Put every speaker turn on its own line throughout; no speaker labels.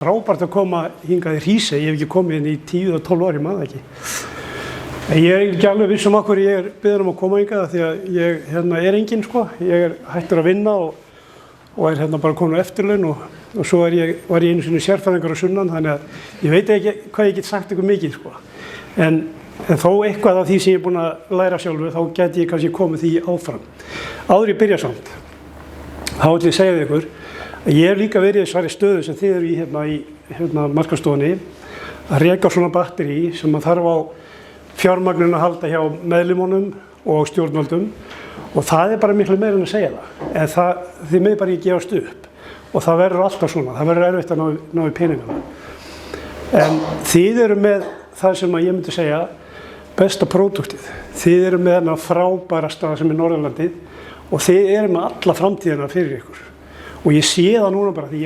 Frábært að koma hingað í Hrísey, ég hef ekki komið inn í 10 eða 12 ári, maður ekki. En ég ekki alveg viss okkur ég beðinn að koma hingað því að ég er enginn sko. Ég hættur að vinna og bara komin á eftirlaun og svo var ég einu sinni sérfræðingur á sunnan, þannig að ég veit ekki hvað ég get sagt ykkur mikið sko. En þó eitthvað af því sem ég er búinn að læra sjálfur, þá geti ég kannski komið því áfram. Áður ég byrja samt, þá ætla ég að segja ykkur, ég hef líka verið í þessari stöðu sem þið eru í markaðsstofunni að reka svona batteri sem maður þarf á fjármagninu að halda hjá meðlimunum og stjórnvöldum og það er bara miklu meira en að segja það. En þið með bara ekki gefast upp og það verður alltaf svona, það verður erfitt að ná í peningana. En þið eru með það sem ég myndi segja besta próduktið. Þið eru með þennan frábæra stað sem er Norðurlandið og þið eru með alla framtíðina fyrir ykkur. Og ég sé það núna bara því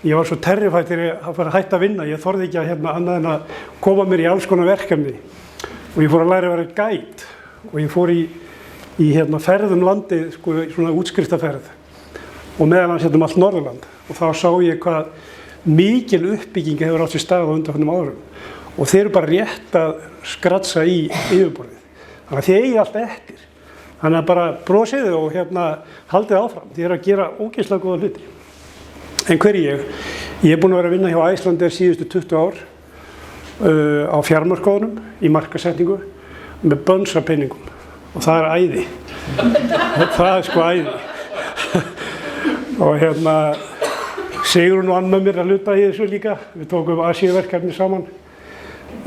ég var svo terrifættir að fara að hætta að vinna. Ég þorði ekki að annað en að koma mér í alls konar verkefni. Og ég fór að læra að vera guide. Og ég fór í ferð landið, sko, svona útskriftaferð. Og meðal hans allt Norðurland. Og þá sá ég hvað mikil uppbygging hefur átt sér stað á undanfarnum árum. Og þeir eru bara rétt að skratsa í yfirborðið. Þannig að þið eigi allt eftir. Þannig að bara brosið og haldið áfram. Þið eru að gera ógeðslega góða hluti. En hver er ég? Ég er búinn að vera að vinna hjá Icelandair síðustu 20 ár á fjármarkaðunum í markaðssetningu með bönns af peningum. Og það er æði. Það er sko æði. Og Sigrún og Anna mér að hluta í þessu líka. Við tókum Asíuverkefni saman.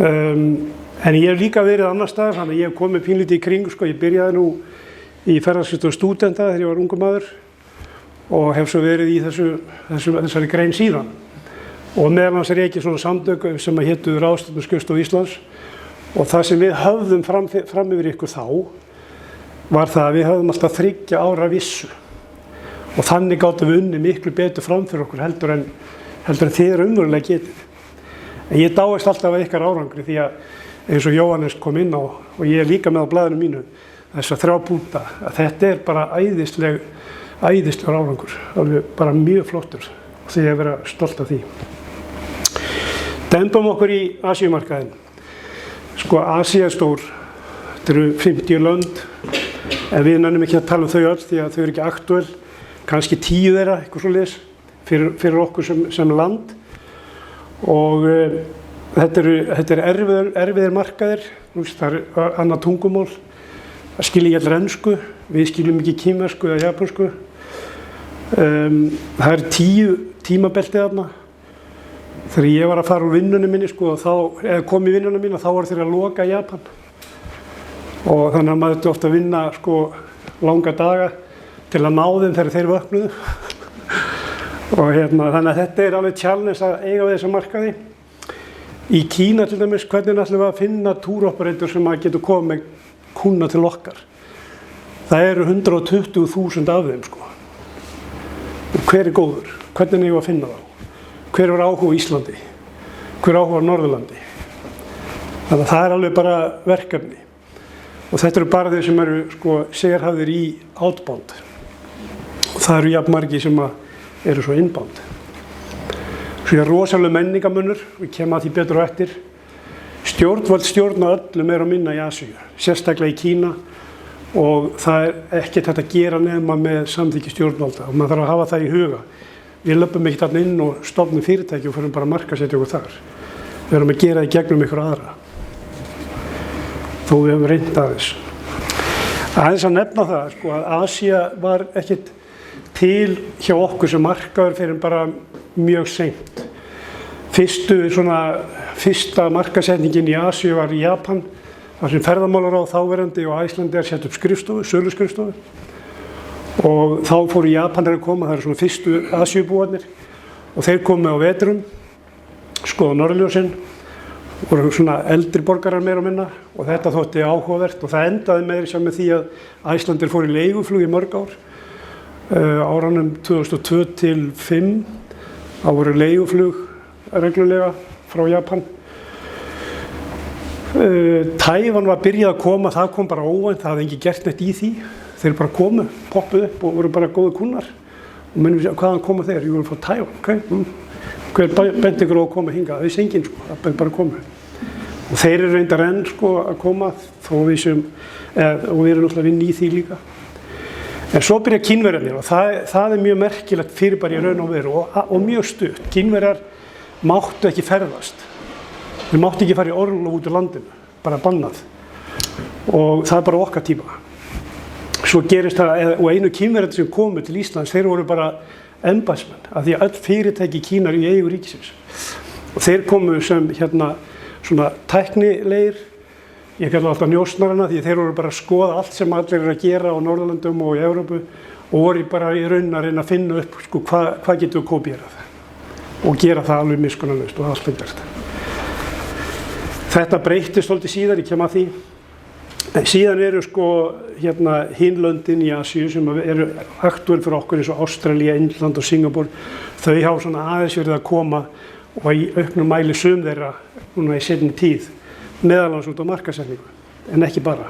En ég hef líka verið annar staðar, þannig að ég hef komið pínlítið í kring, sko. Ég byrjaði nú í ferðaskrifstofu stúdenta þegar ég var ungur maður og hef svo verið í þessari grein síðan. Og meðal annars er ég ekki svona samtök sem hétu Ráðstefnuskrifstofa Íslands og það sem við höfðum fram yfir ykkur þá var það að við höfðum alltaf 3 ára vissu og þannig gátum við unnið miklu betur fram fyrir okkur heldur en þið raunverulega getið. En ég dáist alltaf að ykkar árangri því að eins og Jóhannes kom inn á og ég er líka með á blaðinu mínu þessar 3 punkta að þetta er bara æðislegur árangur, alveg bara mjög flottur og því ég vera stolt af því. Dembum okkur í Asíumarkaðinn. Sko Asía er stór, þetta eru 50 lönd en við nennum ekki að tala um þau öll því að þau eru ekki aktúel, kannski 10 þeirra, eitthvað svoleiðis fyrir okkur sem land og þetta er erfiðir markaðir, það er annað tungumál, það skilja ekki allir ensku, við skiljum ekki kínversku eða japansku. Það er 10 tímabeltið þarna. Þegar ég var að fara úr vinnunni minni, sko, eða kom í vinnunni mína, þá voru þeir að loka Japan. Og þannig að maður þurfti oft að vinna sko, langa daga til að ná þeim þegar þeir vöknuðu. Og þannig að þetta er alveg challenge að eiga við þessa markaði. Í Kína til dæmis, hvernig ætlum við að finna túroperator sem að getur komið með kúnna til okkar? Það eru 120.000 af þeim, sko. Og hver er góður? Hvernig eigum við að finna þá? Hver er áhuga á Íslandi? Hver er áhuga á Norðurlandi? Þannig að það er alveg bara verkefni. Og þetta eru bara þeir sem eru sko, sérhæfðir í outbound. Og það eru jafn margir sem eru svo inbound. Svo ég er rosalega menningamunur, við kemum að því betur á eftir. Stjórnvöld stjórna öllum meira og minna í Asíu, sérstaklega í Kína og það er ekkert hægt að gera nema með samþykki stjórnvalda og maður þarf að hafa það í huga. Við löpum ekki þarna inn og stofnum fyrirtæki og fyrir bara að markaðsetja okkur þar. Við erum að gera það í gegnum ykkur aðra. Þó við hefum reynt aðeins. Aðeins að nefna það, sko, að Asía var ekkert til hjá okkur sem markaður fyrir bara mjög seint. Fyrsta markaðssetningin í Asíu var í Japan, þar sem ferðamálaráð þáverandi og Icelandair sett upp skrifstofu, söluskrifstofu. Og þá fóru Japanir að koma, það eru svona fyrstu Asíubúarnir og þeir komu á vetrum, skoða norðurljósin, voru svona eldri borgarar meira og minna og þetta þótti áhugavert og það endaði meira með því að Icelandair fór í leiguflug í mörg ár. Áranum 2002 til 2005 þá voru leiguflug reglulega frá Japan. Tævan var byrjað að koma, það kom bara óvænt, það hafði enginn gert neitt í því. Þeir bara komu, poppuð upp og voru bara góðu kúnnar. Og minnum við hvaðan komu þeir? Ég voru frá Tævan, ok? Hver benti ykkur á að koma hingað? Við enginn sko, það bara komu. Og þeir eru reyndar enn sko að koma þó og við erum náttúrulega vinn í því líka. En svo byrja Kínverjarnir og það er mjög merkilegt fyrirbæri í raun og veru og mjög stutt. Kínverjar máttu ekki ferðast. Þeir máttu ekki fara í orlof út úr landinu, bara bannað. Og það er bara okkar tíma. Svo gerist það, og einu Kínverjarnir sem komu til Íslands, þeir voru bara embættismenn, af því að öll fyrirtæki í Kína eru í eigu ríkisins. Og þeir komu sem svona tæknilegir, ég kalla alltaf njósnarana, því þeir voru bara að skoða allt sem allir eru að gera á Norðurlöndum og í Evrópu og voru bara í raun að reyna að finna upp sko, hvað getum við kópírað og gera það alveg miskunnarlaust og allt fengast. Þetta breyttist svolítið síðar, ég kem að því. En síðan eru sko hin löndin í Asíu sem eru aktuell fyrir okkur eins og Ástralía, Indland og Singapúr. Þau hafa svona aðeins verið að koma og í auknum mæli sum þeirra núna í seinni tíð. Meðalans út á markaðssetningu, en ekki bara.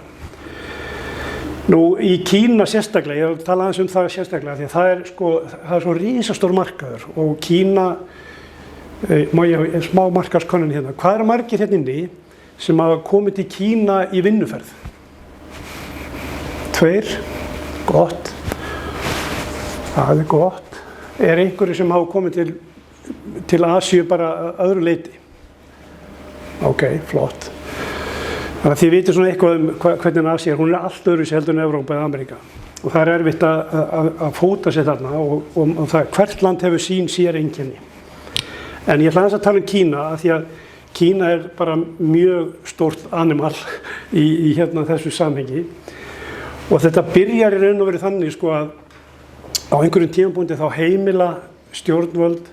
Nú, í Kína sérstaklega, ég tala aðeins það sérstaklega, því að það er svo risastór markaður og Kína, má ég smá markaðskönnun hérna, hvað eru margir hérna inni sem hafa komið til Kína í vinnuferð? 2, gott, það er gott. Er einhverju sem hafa komið til Asíu bara að öðru leyti? Ok, flott. Þannig að þið vitið svona eitthvað hvernig Asía er, hún er allt öðruvísi heldur en Evrópa eða Ameríka. Og það er erfitt að fóta sér þarna og það, hvert land hefur sín séreinkenni. En ég ætla aðeins að tala Kína, af því að Kína er bara mjög stórt animal í þessu samhengi. Og þetta byrjar í raun og veru þannig sko að á einhverjum tímapunkti þá heimila stjórnvöld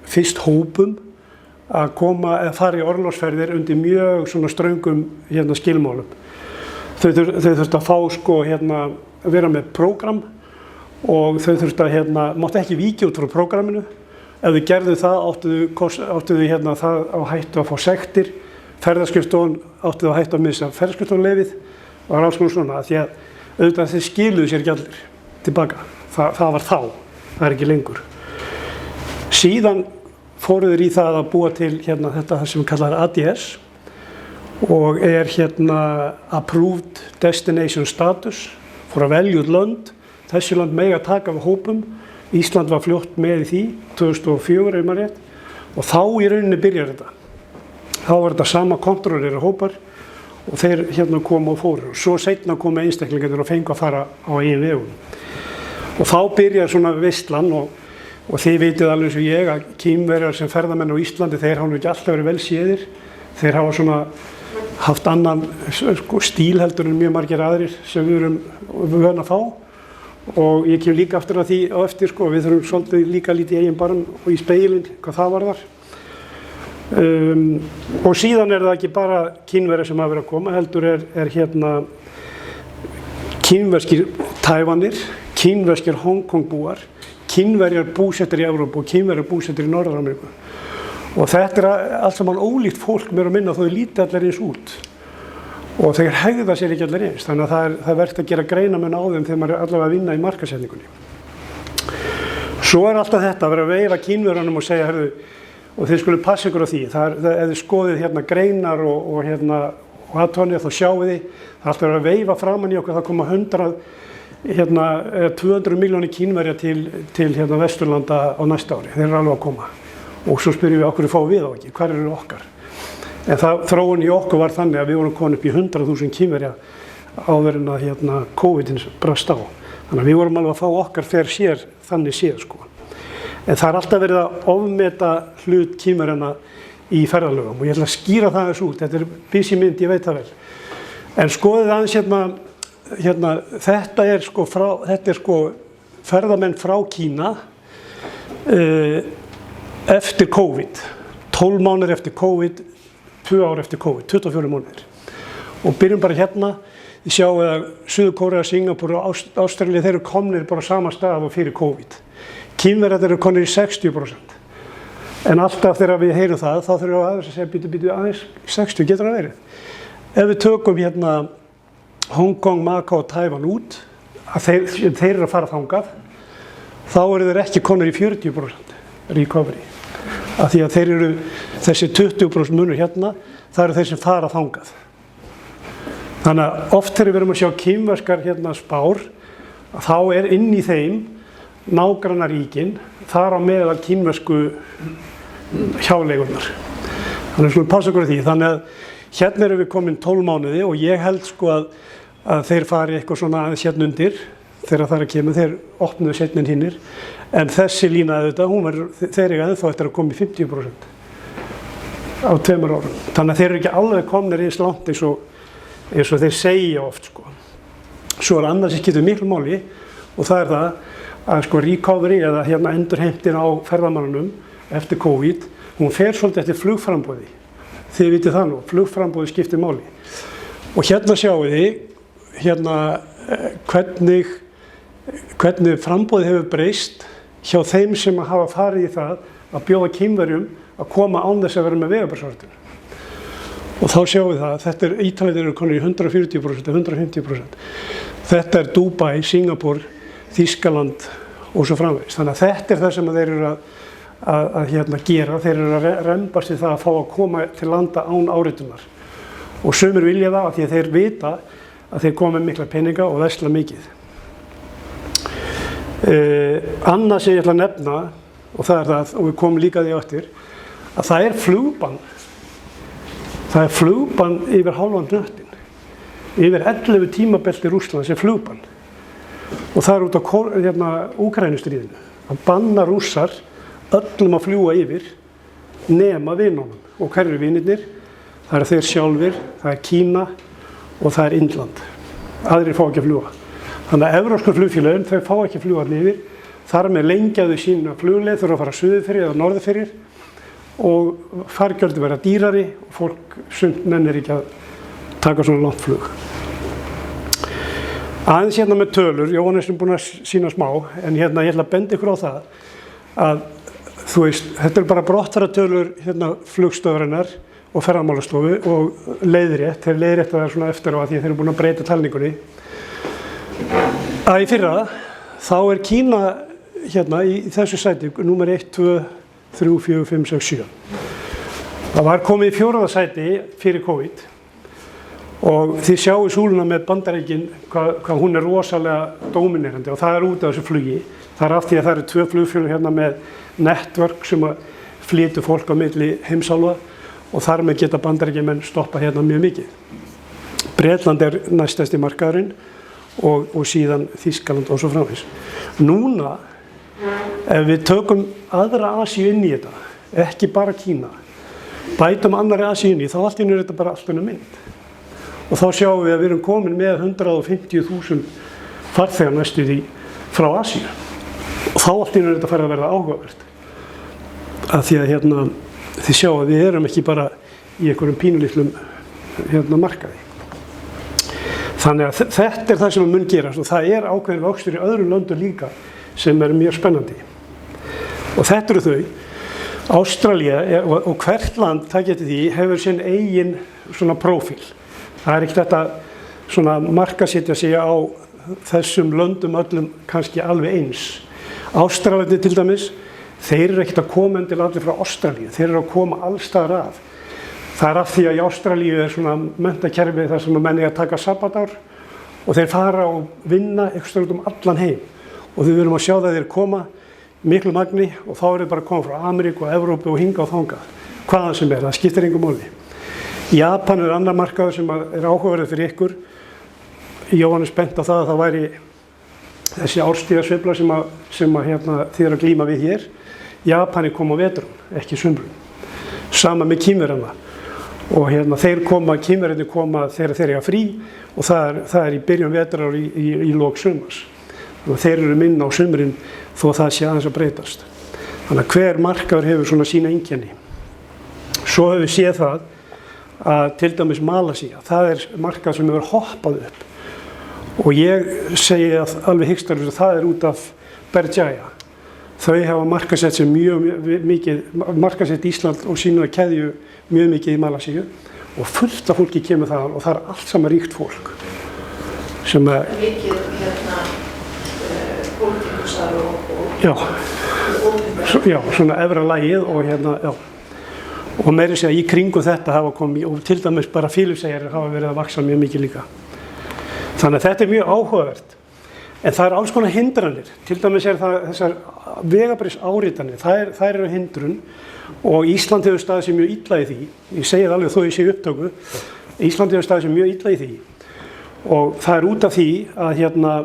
fyrst hópum að koma eða fara í orlofsferðir undir mjög svona ströngum skilmálum. Þau þurftu að fá sko vera með prógram og þau þurftu að máttu ekki víkja út frá prógraminu. Ef þau gerðu það áttu þau það á hættu að fá sektir. Ferðaskrifstofan áttu þau að hættu að missa ferðaskrifstofaleyfið og alls konar svona, því að auðvitað þeir skiluðu sér ekki allir tilbaka. Það var þá, það er ekki lengur. Síðan fóru þeir í það að búa til þetta sem við kallar ADS og er Approved Destination Status, fóru að velja út lönd, þessi lönd mega taka við hópum, Ísland var fljótt með í því, 2004 ef maður rétt, og þá í rauninni byrjar þetta. Þá var þetta sama kontrollera hópar og þeir koma og fóru og svo seinna koma einstaklingarnir og fengu að fara á eigin vegum. Og þá byrjar svona veislan og þið vitið alveg eins og ég að Kínverjar sem ferðamenn á Íslandi, þeir hafa ekki alltaf verið vel séðir. Þeir hafa svona haft annan stíl heldur en mjög margir aðrir sem við erum vön að fá. Og ég kem líka aftur að því á eftir við þurfum svolítið líka lítið í eigin barm og í speilin hvað það varðar. Og síðan er það ekki bara Kínverjar sem hafa verið að koma, heldur er kínverskir Tævanir, kínverskir Hongkongbúar, Kínverjar búsettir í Evrópu og Kínverjar búsettir í Norður-Ameríku. Og þetta er allt saman ólíkt fólk meira og minna þó þau líti allir eins út. Og þeir hegða sér ekki allir eins, þannig að það er verðt að gera greinamenn á þeim þegar maður er allavega að vinna í markaðssetningunni. Svo er alltaf þetta að vera að veifa Kínverjunum og segja, og þið skulum passa ykkur á því, ef þið skoðið greinar og aðtónið þá sjáu þið, það er alltaf að vera að veifa framan í okkur, það koma 200 milljónir Kínverja til Vesturlanda á næsta ári, þeir eru alveg að koma. Og svo spyrjum við okkur fáum við á ekki, hvar eru okkar? En þróun í okkur var þannig að við vorum komin upp í 100.000 Kínverja áður en að COVID brast á. Þannig að við vorum alveg að fá okkar fer sér þannig séð sko. En það er alltaf verið að ofmeta hlut Kínverjana í ferðalögum og ég ætla að skýra það þessu út, þetta er busy mynd, ég veit það vel. En skoðið aðeins þetta er ferðamenn frá Kína eftir COVID, 12 mánuðir eftir COVID, 2 ár eftir COVID, 24 mánuðir. Og byrjum bara þið sjáum að Suður-Kórea, Singapúr og Ástralía, þeir eru komnir bara á sama stað og fyrir COVID. Kínverjar eru komnir í 60%. En alltaf þegar við heyrum það, þá þurfum við aðeins að segja, býtu aðeins, 60 getur það verið. Ef við tökum Hong Kong, Macau og Tævan út, að þeir eru að fara þangað, þá eru þeir ekki komnir í 40%. recovery. Af því að þeir eru, þessi 20% munur hérna, það eru þeir sem fara þangað. Þannig að oft þegar við erum að sjá kínverskar hérna spár, þá inn í þeim nágrannaríkin, þar á meðal kínversku hjáleigurnar. Þannig að við skulum passa okkur á því. Þannig að hérna erum við komin 12 mánuði og ég held sko að þeir fari eitthvað svona aðeins hérna undir þegar það kemur, þeir opnuðu seinna en hinnir. En þessi lína auðvitað, þeir eiga ennþá eftir að koma í 50% á 2 árum. Þannig að þeir eru ekki alveg komnir eins langt eins og þeir segja oft sko. Svo annars skiptir miklu máli og það það að sko recovery eða hérna endurheimtin á ferðamannunum eftir COVID, hún fer svolítið eftir flugframboði. Þið vitið það nú, flugframboði skiptir máli. Og hérna sjáum þið hérna hvernig framboðið hefur breyst hjá þeim sem hafa farið í það að bjóða Kínverjum að koma án þess að vera með vegabréfsáritun. Og þá sjáum við það að þetta Ítalirnir eru konur í 140%, 150%. Þetta Dubai, Singapur, Þýskaland og svo framvegis. Þannig að þetta það sem þeir eru að hérna gera. Þeir eru að rembast í það að fá að koma til landa án áritunar. Og sumir vilja það af því að þeir vita að þeir koma með mikla peninga og versla mikið. Annað sem ég ætla að nefna, og það það, og við komum líka því eftir, að það flugbann. Það flugbann yfir hálfan hnöttinn. Yfir 11 tímabelti Rússlands flugbann. Og það út af Úkraínustríðinu. Að banna Rússar öllum að fljúga yfir nema vinunum. Og hverju vinirnir? Það þeir sjálfir, það Kína og það Indland. Aðrir fá ekki að fljúga. Þannig að evrópsku flugfélögin, þau fá ekki að fljúga yfir. Þar með lengja þau sína flugleið, þurfa að fara suður fyrir eða norður fyrir. Og fargjöld verða dýrari og fólk sumt nennir ekki að taka svona langt flug. Aðeins hérna með tölur, Jóhannes búinn að sýna smá, en hérna ég ætla að benda ykkur á það að þú veist, þetta bara brottfarartölur hérna flugstöðvarinnar og ferðamálastofu og leiðrétt, þeir leiðrétta það svona eftir á að því þeir eru búin að breyta talningunni. Að í fyrra þá Kína hérna í þessu sæti, númer 1, 2, 3, 4, 5, 6, 7. Það var komið í 4. sæti fyrir COVID og þið sjáu súluna með Bandaríkin hvað hún rosalega dóminerandi og það út af þessu flugi. Það af því að það eru 2 flugfélög hérna með network sem að flytur fólk á milli heimsálfa og þar með geta Bandaríkjamenn stoppa hérna mjög mikið. Bretland næststærsti markaðurinn og síðan Þýskaland og svo framvegis. Núna, ef við tökum aðra Asíu inn í þetta, ekki bara Kína, bætum annarri Asíu inn í, þá allt í einu þetta bara allt önnur mynd. Og þá sjáum við að við erum komin með 150.000 farþegar næstu því frá Asíu. Og þá allt í einu þetta fara að verða áhugavert. Af því að hérna, þið sjá að við erum ekki bara í einhverjum pínulitlum markaði. Þannig að þetta það sem mun gerast og það ákveðin vöxtur í öðrum löndum líka sem mjög spennandi. Og þetta eru þau. Ástralía og hvert land, það getur því, hefur sinn eigin svona prófíl. Það ekki þetta svona markaðssetja sig á þessum löndum öllum kannski alveg eins. Ástralíu til dæmis, þeir eru ekkert að koma endilega allir frá Ástralíu, þeir eru að koma alls staðar að. Það af því að í Ástralíu svona menntakerfi þar sem menn að taka sabbatár og þeir fara og vinna eitthvað allan heim. Og við viljum að sjá það þeir koma miklu magni og þá þeir bara að koma frá Ameríku og Evrópu og hinga og þangað. Hvaðan sem það skiptir engu máli. Japan annar markaður sem áhugaverður fyrir ykkur. Jóhannes bent á það að það væri þessi árstíðasveifla sem þið að glíma við hér. Japani kom á vetrum, ekki sumrum. Sama með Kínverjana. Og Kínverjarnir koma þegar þeir eiga frí og það í byrjun vetrar og í lok sumars. Og þeir eru minna á sumrin þó það sé aðeins að breytast. Þannig að hver markaður hefur svona sína einkenni. Svo höfum við séð það að til dæmis Malasía, það markað sem hefur hoppað upp. Og ég segi að alveg hyggstæðlega að það út af Berjaya. Þau hafa markaðsett sér mjög mikið, markaðsett Ísland og sína keðju mjög mikið í Malasíu og fullt af fólki kemur þaðan og það allt saman ríkt fólk. Sem mikið pólitíkusar og Já, svona efra lagið og já. Og meira segja í kringum þetta hafa komið, og til dæmis bara Filippseyjar hafa verið að vaxa mjög mikið líka. Þannig að þetta mjög áhugavert. En það alls konar hindranir. Til dæmis það þessar vegabréfsáritanir, þær eru hindrun og Ísland hefur staðið sér mjög illa í því. Ég segi það alveg þó ég sé upptöku. Ísland hefur staðið sér mjög illa í því. Og það út af því að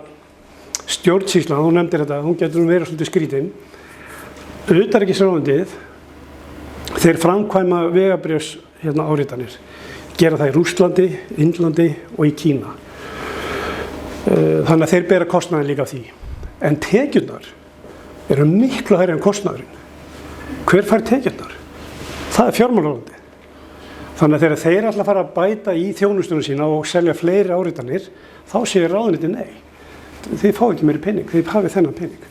stjórnsýslan, þú nefndir þetta, hún getur verið svolítið skrítin. Utanríkisráðuneytið, þeir framkvæma vegabréfs áritanir. Gera það í Rússlandi, Indlandi og í Kína. Þannig að þeir bera kostnaðinn líka af því. En tekjurnar eru miklu hærri en kostnaðurinn. Hver fær tekjurnar? Það fjármálaráðuneytið. Þannig að þegar þeir ætla að fara að bæta í þjónustuna sína og selja fleiri áritanir, þá segir ráðuneytið nei. Þið fá ekki meiri pening, þið hafið þennan pening.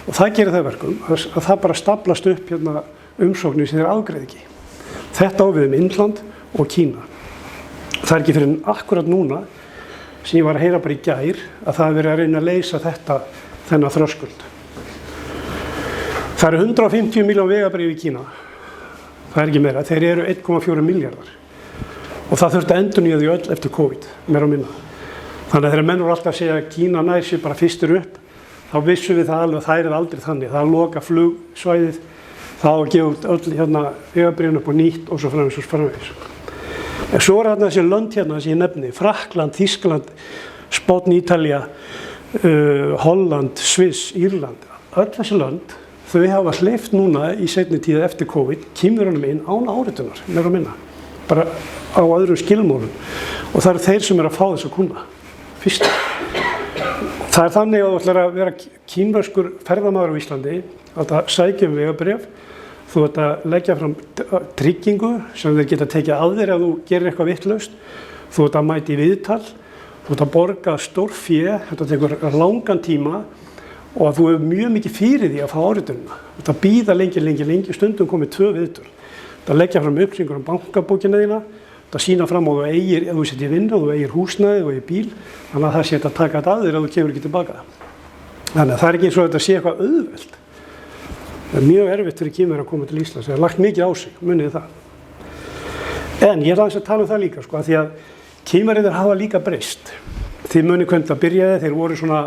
Og það gerir það verkum að það bara staplast upp umsóknir sem þeir afgreiða ekki. Þetta á við Indland og Kína. Það er ekki fyrir akkurat núna sem ég var að heyra bara í gær að það er verið að reyna að leysa þennan þröskuld. Það eru 150 milljón vegabréf í Kína. Það er ekki meira. Þeir eru 1,4 milljarðar. Og það þurfti að endurnýja þau öll eftir COVID, meira og minna. Þannig að þegar menn voru alltaf að segja að Kína nær sér bara fyrstur upp, þá vissum við það alveg að það aldrei þannig. Það loka flugsvæðið, þá að gefa út öll vegabréfin upp og nýtt og svo framvegis. En svo þarna þessi lönd sem ég nefni, Frakkland, Þýskaland, Spánn, Ítalía, Holland, Sviss, Írland. Öll þessi lönd, þau hafa hleypt núna í seinni tíð eftir COVID, Kínverjunum inn án áritunar, meira og minna. Bara á öðrum skilmálum. Og það eru þeir sem að fá þessa kúnna. Fyrst. Það er þannig að þú ætlar að vera kínverskur ferðamaður á Íslandi, að sækja vegabréf, þú ætlar að leggja fram tryggingu sem þeir geta tekið að þér ef þú gerir eitthvað vitlaust, þú ætlar að mæta í viðtal, þú ætlar að borga stórfé, þetta tekur langan tíma og að þú hefur mjög mikið fyrir því að fá áritunina. Þú ætlar að bíða lengi, stundum komið 2 viðtöl. Þú ætlar að leggja fram upplýsingar bankabókina þína, það sýna fram og ef þú setjir vinnu, þú eigir húsnæði og eigir bíl, þannig að það sé að taka þetta að þér ef þú kemur ekki tilbaka. Þannig að það er ekki eins og þetta sé eitthvað auðvelt. Það er mjög erfitt fyrir Kínverjar að koma til Íslands, það er lagt mikið á sig, munið það. En ég aðeins að tala það líka, af því að Kínverjar hafa líka breyst. Þið munið hvernig það byrjaði, þeir voru svona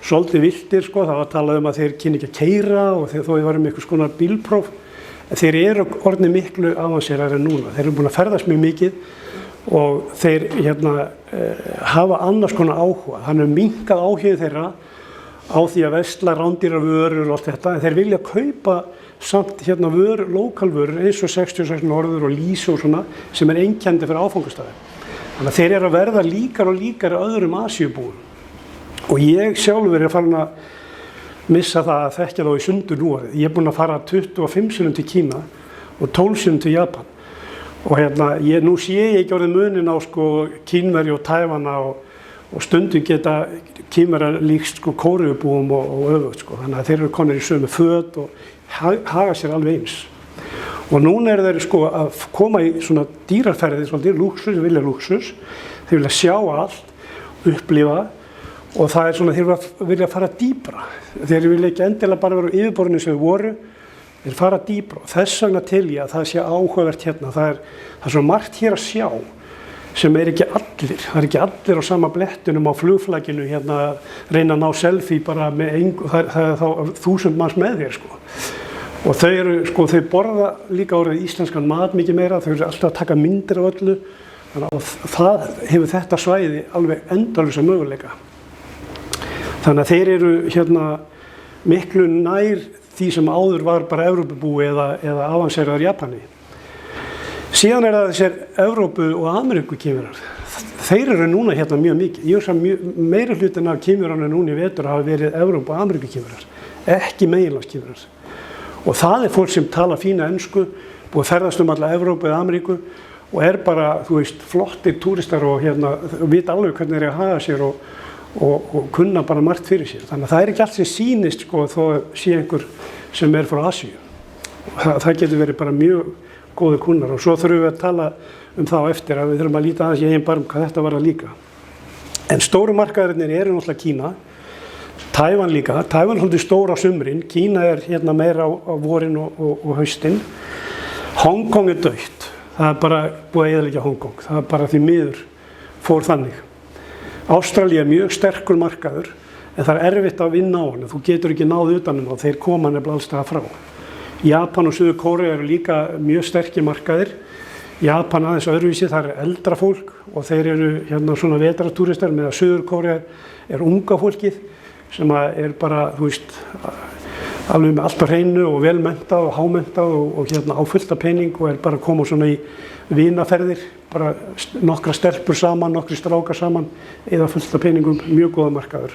svolítið viltir, það var talað að þeir kynni ekki að keyra og þó þið varum einhvers konar bílpróf. Þeir eru orðnir miklu avanseraðir en núna. Þeir eru búin að ferðast mjög mikið og þeir hafa annars konar áhuga. Þannig að minnkað áhugið þeirra á því að versla rándýrar vörur og allt þetta, en þeir vilja kaupa samt lokalvörur eins og 66 Norður og Lýsi og svona sem er einkenndi fyrir áfangastæði. Þannig að þeir eru að verða líkar og líkar öðrum Asíubúum. Og ég sjálfur farin að missa það að þekkja þá í sundur nú orðið. Ég er búinn að fara 25 sinnum til Kína og 12 sinnum til Japan. Og nú sé ég ekki orðið munin á Kínverja og Taívana og stundum geta Kínverjar líkst Kóreubúum og öfugt. Þannig að þeir eru komnir í sömu föt og haga sér alveg eins. Og núna þeir að koma í svona dýrarferðir, svolítið lúxus, vilja lúxus. Þeir vilja sjá allt, upplifa. Og það er svona, þeir vilja fara dýpra. Þeir vilja ekki endilega bara vera á yfirborðinu sem þeir voru, þeir fara dýpra. Og þess vegna til ég að það sé áhugavert hérna. Það er svo margt hér að sjá sem er ekki allir. Það er ekki allir á sama blettunum á flugflaginu reyna að ná selfie bara með það er þá 1000 manns með þér Og þau borða líka orðið íslenskan mat mikið meira, þau eru alltaf að taka myndir af öllu. Þannig að það hefur þetta svæði alveg endalausa möguleika. Þannig að þeir eru miklu nær því sem áður var bara Evrópubúi eða avanseraðar Japani. Síðan það þessir Evrópu og Ameríku Kínverjar. Þeir eru núna mjög mikið. Ég veist meiri hlutin af Kínverjarnir núna í vetur hafa verið Evrópu og Ameríku Kínverjar, ekki meginlands Kínverjar. Og það fólk sem tala fína ensku, búið að ferðast alla Evrópu eða Ameríku og bara, flottir túristar og vita alveg hvernig þeir að haga sér og kunna bara margt fyrir sér. Þannig að það ekki allt sem sýnist þó sé einhver sem frá Asíu. Það getur verið bara mjög góðir kunnar og svo þurfum við að tala það á eftir að við þurfum að líta aðeins í eigin barm hvað þetta var líka. En stóru markaðirnir eru náttúrulega Kína. Tævan líka, Tævan er svolítið stór á sumrin, Kína er hérna meira á vorin og haustin. Hong Kong er dautt, það er bara búið að eyðileggja Hong Kong, það er bara því miður fór þannig. Ástralía er mjög sterkur markaður, en það er erfitt að vinna á hann, þú getur ekki náð utanum og þeir koma nefnilega alls staðar frá. Japan og Suður Kórea eru líka mjög sterkir markaðir. Japan aðeins öðruvísi, það er eldra fólk og þeir eru hérna svona vetratúristar, meðan Suður Kórea er unga fólkið sem er bara, þú veist, alveg með allt á hreinu og velmenntað og hámenntað og hérna á fullta pening og er bara að koma svona í vinaferðir, bara nokkra stelpur saman, nokkri strákar saman, eða fullta peningum, mjög góða markaður.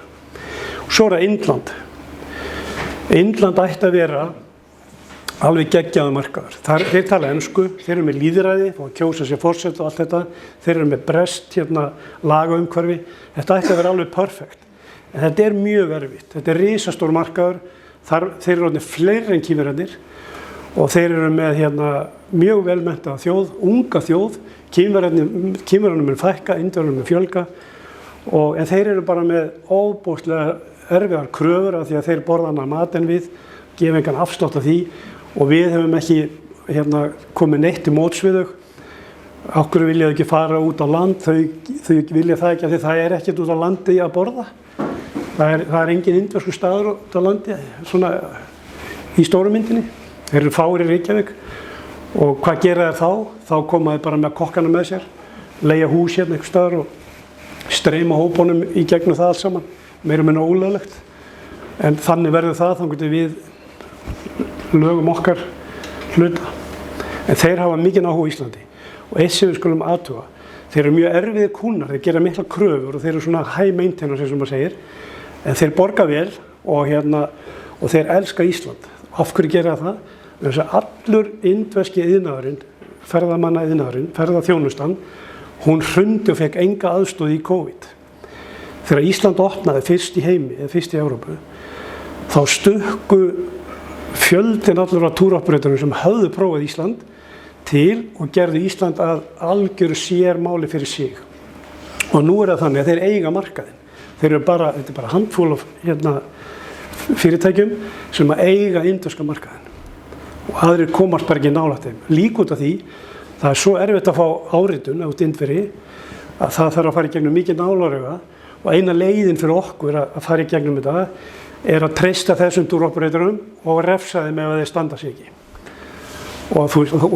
Og svo er það Indland. Indland ætti að vera alveg geggjaður markaður. Þeir tala ensku, þeir eru með lýðræði, og kjósa sér forseta og allt þetta, þeir eru með brest, hérna, lagaumhverfi, þetta ætti að vera alveg perfekt. En þetta er mjög erfitt, þetta er risastór markaður, þeir eru orðnir fleiri en Kínverjarnir og þeir eru með hérna, mjög velmenntaða þjóð, unga þjóð, Kínverjarnir mun fækka, Indverjarnir mun fjölga, en þeir eru bara með ofboðslega erfiðar kröfur af því að þeir borða annan mat en við, gefa engan afslátt af því og við hefum ekki hérna, komið neitt til móts við þau. Af hverju vilja þau ekki fara út á land, þau vilja það ekki af því það er ekkert út á landi að borða. Það er engin indverskur staður út á landi, svona í stóru myndinni. Þeir eru fáir í Reykjavík og hvað gera þeir þá? Þá koma þeir bara með kokkana með sér, leigja hús hérna einhvers staðar og streyma hópunum í gegnum það allt saman, meira og minna ólöglegt. En þannig verður það, þá getum við lögum okkar hluta. En þeir hafa mikinn áhuga á Íslandi og eitt sem við skulum athuga, þeir eru mjög erfiðir kúnnar, þeir gera mikla kröfur og þeir eru svona high maintenance eins og maður segir. En þeir borga vel og þeir elska Ísland. Af hverju gera það? Þess að allur indverski iðnaðurinn, ferðamanna iðnaðurinn, ferðaþjónustan, hún hrundi og fekk enga aðstoð í COVID. Þegar Ísland opnaði fyrst í heimi, eða fyrst í Evrópu, þá stukku fjöldin allur af túrapbrauturum sem höfðu prófað Ísland til og gerðu Ísland að algjöru sérmáli fyrir sig. Og nú er það þannig að þeir eiga markaðinn. Þeir eru bara, þetta er bara handfúl af hérna, fyrirtækjum sem að eiga indverska markaðinn. Og aðrir komast bara ekki nálægt þeim. Líka út af því, það er svo erfitt að fá áritun út Indveri að það þarf að fara í gegnum mikið nálarauga og eina leiðin fyrir okkur að fara í gegnum þetta er að treysta þessum túroperatorum og refsa þeim ef þeir standa sig ekki. Og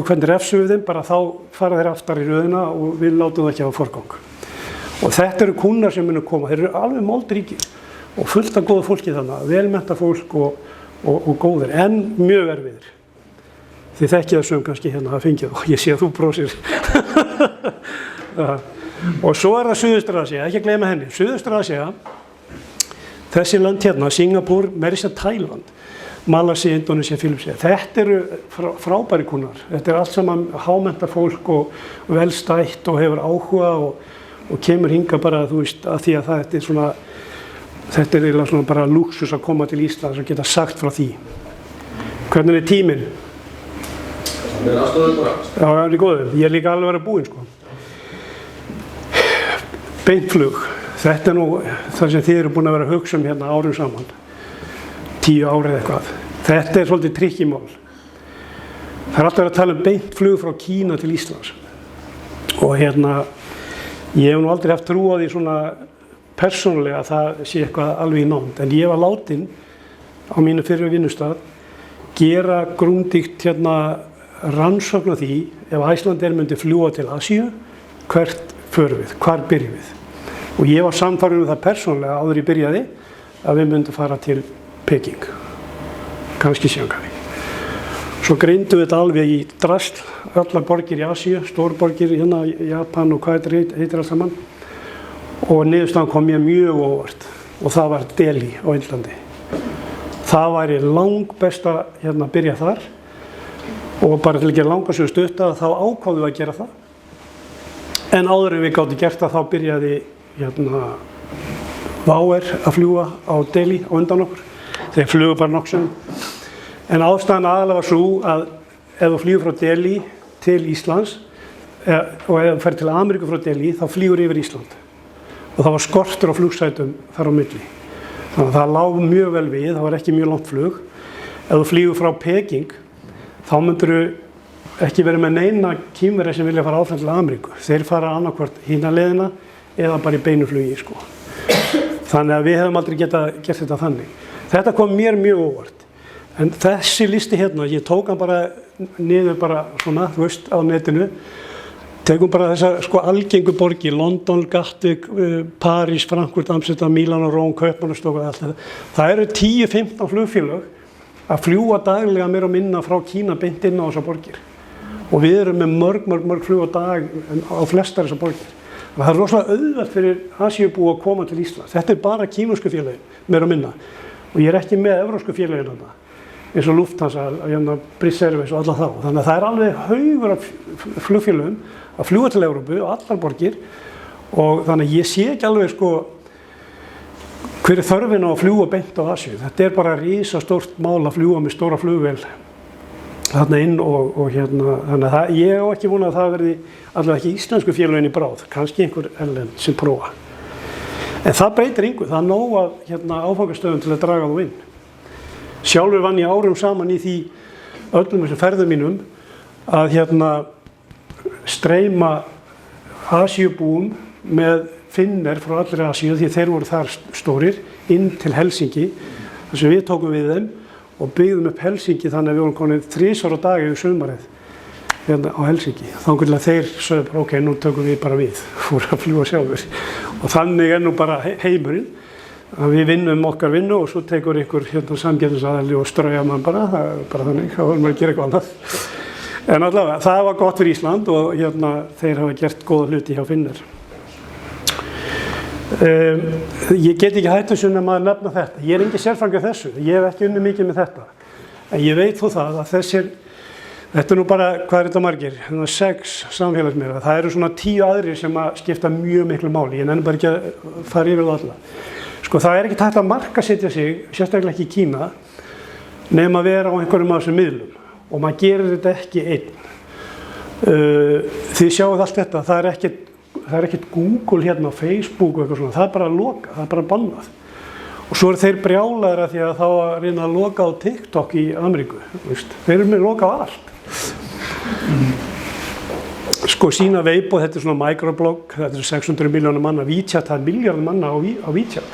hvernig refsum við þeim? Bara þá fara þeir aftar í röðina og við látum það ekki hafa forgang. Og þetta eru kúnnar sem munu koma, þeir eru alveg moldríkir og fullt af góðu fólki þannig, velmennta fólk og góðir, en mjög erfiðir. Þið þekkið það sem kannski hérna að fengið og ég sé að þú brósir. Og svo er það Suðaustur-Asía, ekki að gleyma henni. Suðaustur-Asía, þessi land hérna, Singapúr, meira að segja Tæland, Malasía, Indónesía, Filippseyjar. Þetta eru frábæri kúnnar. Þetta er allt saman hámennta fólk og velstætt og hefur áhuga og kemur hinga bara, þú veist, að því að þetta er eiginlega svona bara lúxus að koma til Íslands og geta sagt frá því. Hvernig er tíminn?
Það er aðstofið bara.
Já, það er góður. Ég er líka alveg að vera búinn, sko. Beintflug. Þetta er nú það sem þið eru búin að vera að hugsa hérna árum saman. 10 árið eitthvað. Þetta er svolítið trikkimál. Það er alltaf verið að tala um beintflug frá Kína til Íslands. Og hérna, ég hef nú aldrei haft trú á því svona persónulega að það sé eitthvað alveg í nánd. En ég var látin á mínu fyrri vinnustað gera grundigt hérna rannsókn á því ef Icelandair myndi fljúga til Asíu, hvert förum við, hvar byrjum við. Og ég var sannfærður það persónulega áður ég byrjaði að við myndum fara til Peking, kannski Shanghai. Svo greindum við þetta alveg í drasl, allar borgir í Asíu, stórborgir hérna, Japan og hvað þetta heitir allt saman. Og niðurstaðan kom mér mjög óvart og það var Delhi á Indlandi. Það væri langbest að byrja þar og bara til að gera langasögu stutta þá ákváðum við að gera það. En áður en við gátum gert það þá byrjaði WOW Air að fljúga á Delhi á undan okkur. Þeir flugu bara nokkrum. En ástæðan aðalega var svo að ef þú flýgur frá Delhi til Íslands og ef þú fer til Ameríku frá Delhi þá flýgur yfir Ísland. Og það var skortur á flugsætum þar á milli. Þannig að það lá mjög vel við, það var ekki mjög langt flug. Ef þú flýgur frá Peking, þá myndirðu ekki verið með neina Kínverja sem vilja fara áfram til Ameríku. Þeir fara annarkvort hina leiðina eða bara í beinu flugi, sko. Þannig að við hefum aldrei gert þetta þannig. Þetta kom mér mjög óvart. En þessi listi hérna, ég tók hann bara niður bara svona, þú veist, á netinu. Tegum bara þessar sko algengu borgir, London, Gatwick, París, Frankfurt, Amsterdam, Mílan og Róm, Kaupmannahöfn og allt þetta. Það eru 10-15 flugfélög að fljúga daglega meira og minna frá Kína beint inn á þessar borgir. Og við erum með mörg flug á dag á flestar þessar borgir. Það er rosalega auðvelt fyrir Asíubúa að koma til Íslands. Þetta er bara kínversku félögin, meira og minna. Og ég er ekki með evrópsku félögin þarna, eins og Lufthansa, British Airways og alla þá. Þannig að það er alveg haugur af flugfélögum að fljúga til Evrópu og allar borgir. Og þannig að ég sé ekki alveg sko hver er þörfin á að fljúga beint á Asíu. Þetta er bara risastórt mál að fljúga með stóra flugvél þarna inn og þannig að ég á ekki vona að það verði allavega ekki íslensku félögin í bráð, kannski einhver erlend sem prófa. En það breytir engu, það er nóg að áfangastöðum til að draga þú inn. Sjálfur vann ég árum saman í því öllum þessum ferðum mínum að streyma Asíubúum með Finner frá allri Asíu, því þeir voru þar stórir, inn til Helsinki, þar sem við tókum við þeim og byggðum upp Helsinki þannig að við vorum komin 3 á dag yfir sumarið á Helsinki. Þangað til að þeir sögðu bara, ok, nú tökum við bara við, fóru að fljúga sjálfur. Og þannig er nú bara heimurinn, að við vinnum okkar vinnu og svo tekur einhver samkeppnisaðili og strauja mann bara, það er bara þannig, þá verðum við að gera eitthvað annað. En allavega, það var gott fyrir Ísland og þeir hafa gert góða hluti hjá Finner. Ég get ekki hætt þessu nema að nefna þetta. Ég er engin sérfræðingur þessu, ég hef ekki unnið mikið með þetta. En ég veit þó það að þetta er nú bara, hvað er þetta margir? 6 samfélagsmiðlar. Það eru svona 10 aðrir sem að skipta mjög miklu máli. Ég nenni bara ekki að fara yfir það alla. Sko það er ekki hægt að markasetja sig, sérstaklega ekki í Kína, nema að vera á einhverjum af þessum miðlum. Og maður gerir þetta ekki einn. Þið sjáuð allt þetta, það er ekkert Google hérna á Facebook og eitthvað svona, það er bara að loka, það er bara bannað. Og svo eru þeir brjálaðir að því að þá að reyna að loka á TikTok í Ameríku, veist. Þeir eru með loka á allt. Sko sína Weibo, þetta er svona microblog, þetta er 600 milljónir manna, WeChat, það er milljörðum manna á WeChat.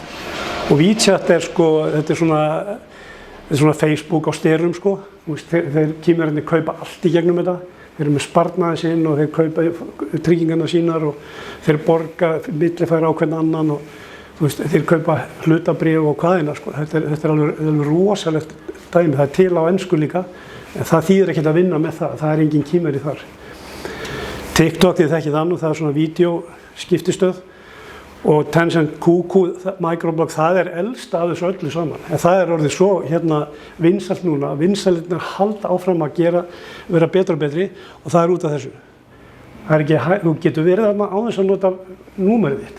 Og WeChat er sko, þetta er svona Facebook á styrum sko, þeir Kínverjarnir kaupa allt í gegnum þetta. Þeir eru með sparnaði sinn og þeir kaupa tryggingarna sínar og þeir borga millifæra á hvern annan og þeir kaupa hlutabréf og hvaðina sko. Þetta er alveg rosalegt dæmi, það er til á ensku líka, en það þýðir ekkert að vinna með það er engin Kínverji þar. TikTok þið þekkið þannig, það er svona vídeóskiptistöð og Tencent QQ microblog, það er elst af þessu öllu saman. En það er orðið svo vinsælt núna, vinsælirnar halda áfram að vera betra og betri og það er út af þessu. Það er ekki, þú getur verið þarna á þess að nota númerið þitt.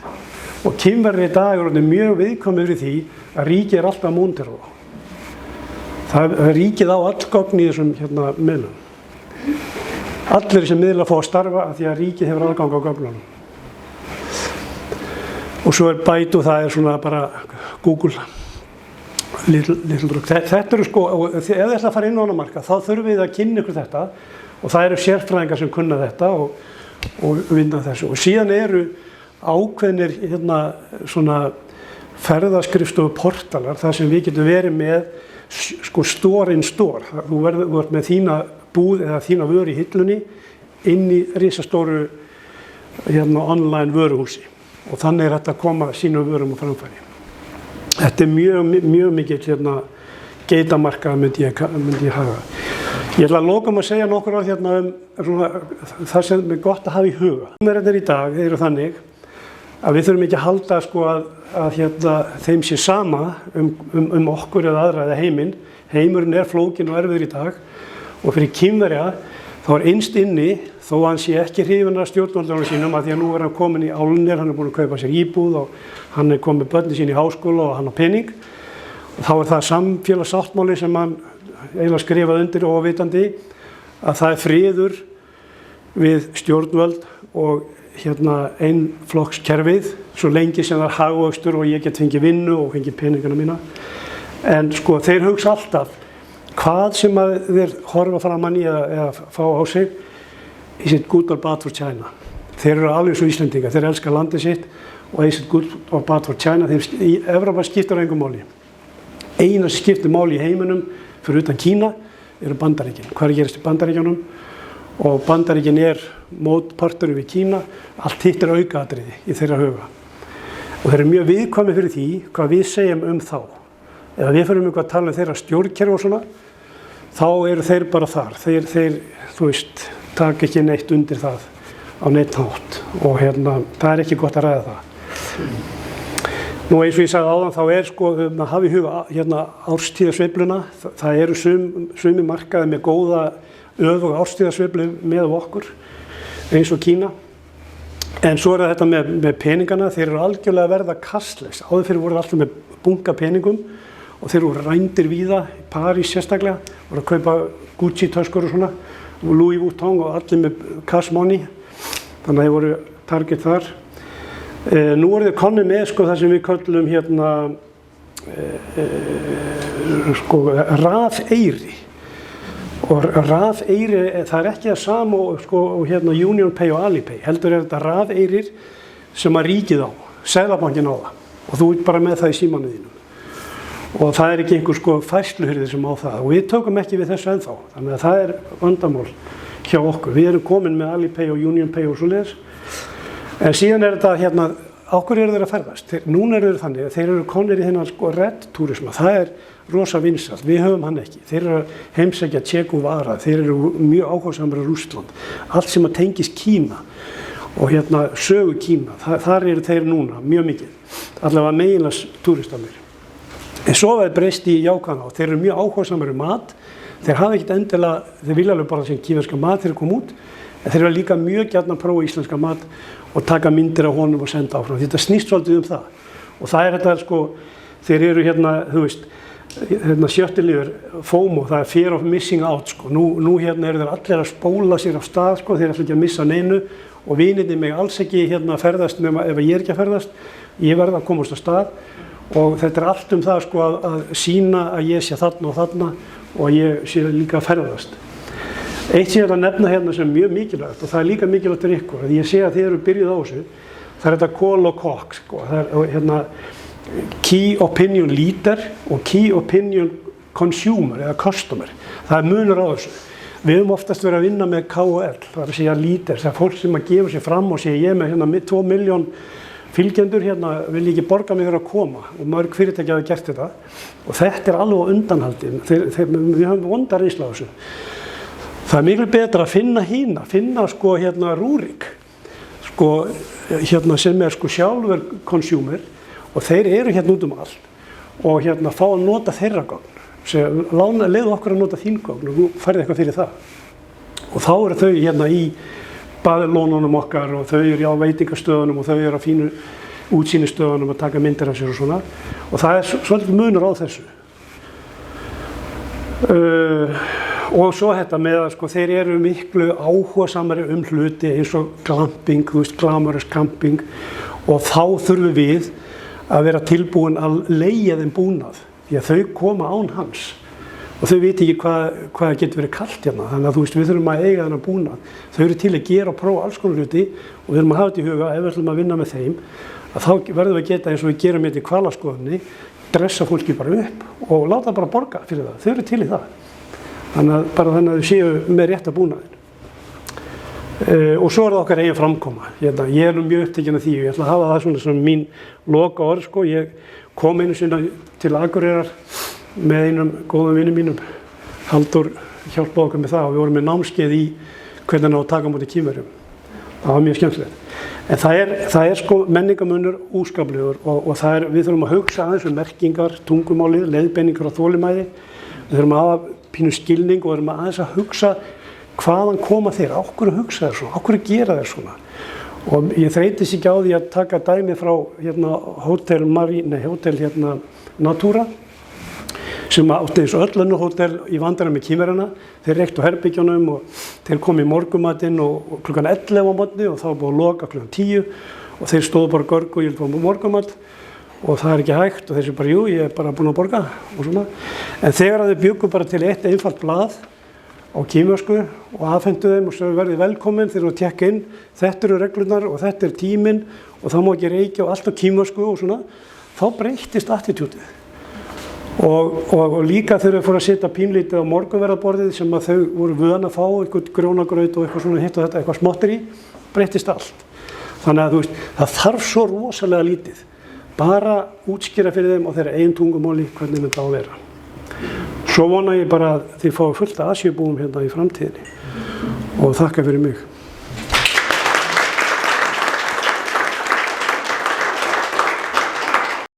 Og Kínverjar í dag er orðið mjög viðkvæmur í því að ríkið er alltaf móntir á þá. Það er ríkið á all gögn í þessum miðlum. Allir sem miðlar fá að starfa af því að ríkið hefur aðgang á gögnunum. Og svo er Baidu, það er svona bara Google, Þetta eru sko, ef þið ætla að fara inn á annan markað, þá þurfum við að kynna ykkur þetta og það eru sérfræðingar sem kunna þetta og vinna þessu. Og síðan eru ákveðnir svona ferðaskrifstofu portalar þar sem við getum verið með sko store in store. Þú ert með þína búð eða þína vöru í hillunni inn í risastóru online vöruhúsi. Og þannig er þetta að koma sínum vörum á framfæri. Þetta er mjög mikill geitamarkað myndi ég hafa. Ég ætla að loka að segja nokkur á það sem er gott að hafa í huga. Númerarnir í dag eru þannig að við þurfum ekki að halda sko að þeim sé sama okkur eða aðra eða heiminn. Heimurinn er flókinn og erfiður í dag og fyrir Kínverja þá er innst inni, þó að hann sé ekki hrifinn af stjórnvöldunum sínum að því að nú er hann komin í álnir, hann er búinn að kaupa sér íbúð og hann er komin með börnin sín í háskóla og hann á pening. Og þá er það samfélagssáttmáli sem hann eiginlega skrifað undir óvitandi að það er friður við stjórnvöld og einflokkskerfið svo lengi sem það er hagvöxtur og ég get fengið vinnu og fengið peningana mína. En sko þeir hugsa alltaf hvað sem að þeir horfa framan í eða fá á sig is it good or bad for China. Þeir eru alveg svo Íslendingar, þeir elska landið sitt og is it good or bad for China. Í Evrópa skiptir engu máli. Eina sem skiptir máli í heiminum fyrir utan Kína eru Bandaríkin. Hvað gerist í Bandaríkjunum? Og Bandaríkin mótpartur við Kína, allt hitt aukaatriði í þeirra huga. Og þeir eru mjög viðkvæmir fyrir því hvað við segjum þá. Ef við fyrir að tala þeirra stjórnkerfi og svona, þá eru þeir bara þar. Þeir þú veist, taka ekki neitt undir það á neitt hátt. Og það er ekki gott að ræða það. Nú eins og ég sagði áðan, þá sko, hafa í huga árstíðasveifluna. Það eru sumir markaðir með góða öfuga árstíðasveiflu með okkur, eins og Kína. En svo þetta með peningana, þeir eru algjörlega að verða kastlegs. Áður fyrir voru alltaf með bunga peningum og þeir voru rændir víða, í París sérstaklega, voru að kaupa Gucci-töskur og svona, og Louis Vuitton og allir með cash money, þannig að þeir voru target þar. Nú eru þeir komnir með sko það sem við köllum sko rafeyri. Og rafeyri, það er ekki það sama sko, Union Pay og Alipay, heldur þetta rafeyrir sem að ríkið á, Seðlabankinn á það og þú ert bara með það í símanum þínum. Og það er ekki einhver sko færsluhyrði sem á það og við tökum ekki við þessu ennþá, þannig að það er vandamál hjá okkur. Við erum komin með Alipay og Union Pay og svoleiðis, en síðan þetta okkur eru þeir að ferðast. Núna eru þeir þannig að þeir eru komnir í þennan sko redd-túrisma, það er rosa vinsælt, við höfum hann ekki. Þeir eru að heimsækja Che Guevara, þeir eru mjög áhugasamir á Rússland, allt sem að tengist Kína og sögu Kína, þar eru þeir núna mjög mikið, allavega meginlega túristarnir. En svo er breyst í jákvæðan á, þeir eru mjög áhugasamir mat, þeir hafa ekkert endilega, þeir vilja alveg bara sem kínverska mat þeir koma út, en þeir eru líka mjög gjarnan að prófa íslenska mat og taka myndir af honum og senda áfram. Þetta snýst svolítið það. Og það er þetta sko, þeir eru þú veist, sjöttilífur, FOMO, það er fear of missing out sko. Nú eru þeir allir að spóla sér á stað sko, þeir ætla ekki að missa neinu og vinirnir mig alls ekki ferðast nema ef ég ekki að ferðast, ég verð að komast á stað og þetta allt það sko að sýna að ég sé þarna og þarna og að ég sé líka að ferðast. Eitt sem ég ætla að nefna sem mjög mikilvægt og það er líka mikilvægt fyrir ykkur, að ég sé að þið eru byrjuð á þessu, það er þetta call og cock sko, það er key opinion leader og key opinion consumer eða customer, það er munur á þessu. Við höfum oftast verið að vinna með KOL, það er að segja leader, það er fólk sem að gefa sér fram og segja ég með 2 milljón fylgjendur vil ekki borga mig fyrir að koma og mörg fyrirtæki hafa gert þetta og þetta er alveg á undanhaldi, við höfum vondar reynslu á þessu. Það er miklu betra að finna sko Rúrik, sko sem er sko sjálfur consumer og þeir eru út allt og fá að nota þeirra gögn, leiðu okkur að nota þín gögn og þú færði eitthvað fyrir það. Og þá eru þau í baðlónunum okkar og þau eru á veitingastöðunum og þau eru á fínu útsýnistöðunum að taka myndir af sér og svona og það er svolítið munur á þessu. Og svo þetta með að sko, þeir eru miklu áhugasamari hluti eins og glamping, glamorous camping og þá þurfum við að vera tilbúin að leigja þeim búnað því að þau koma án hans og þau veit ekki hvað getur verið kalt þannig að við þurfum að eiga þennan búnað. Þau eru til að gera og prófa alls konar hluti og við þurfum að hafa þetta í huga ef við ætlum að vinna með þeim að þá verðum við að geta eins og við gerum þetta í hvalaskoðunni, dressa fólki bara upp og láta bara borga fyrir það. Þau eru til í það. Þannig að þau séu með rétta búnaðin. Og svo er það okkar eigin framkoma. Ég er mjög upptekinn af því og ég ætla að hafa það svona mín loka orð sko. Ég kom einu sinni til Akureyrar með einum góðum vinum mínum, Halldór hjálpaði okkur með það og við vorum með námskeið í hvernig að taka á móti Kínverjum. Það var mjög skemmtilegt. En það er sko menningarmunur úskaplegur og við þurfum að hugsa aðeins merkingar, tungumálið, leiðbeiningar og þolinmæði. Við þurfum að hafa pínu skilning og við þurfum aðeins að hugsa hvaðan koma þeir, á hverju hugsa þeir svona, á hverju gera þeir svona. Og ég þreytist ekki á því að taka dæmi frá Hotel Natura sem átti eins og öll önnur hótel í vandræðum með Kínverjana. Þeir reyktu á herbyggjónum og þeir komu í morgunmatinn og klukkan 11 á morgni og þá var búið að loka klukkan 10 og þeir stóðu bara görg og ég held að morgunmat og það er ekki hægt og þeir séu bara, jú, ég er bara búin að borga og svona. En þegar þeir bjuggu bara til eitt einfalt blað á kínversku og afhentu þeim og svo verði velkomin þegar þú tekka inn, þetta eru reglurnar og þetta er tíminn og það má ekki reykja og allt á kínversku og svona, þá breyttist attitútið. Og líka þegar þau fóru að setja pínlítið á morgunverðarborðið sem að þau voru vön að fá eitthvað grjónagraut og eitthvað svona hitt og þetta, eitthvað smottir í, breyttist allt. Þannig að þú veist, það þarf svo rosalega lítið. Bara útskýra fyrir þeim á þeirra eigin tungumáli hvernig þetta á að vera. Svo vona ég bara að þið fái fullt af Asíubúum hérna í framtíðinni og þakka fyrir mig.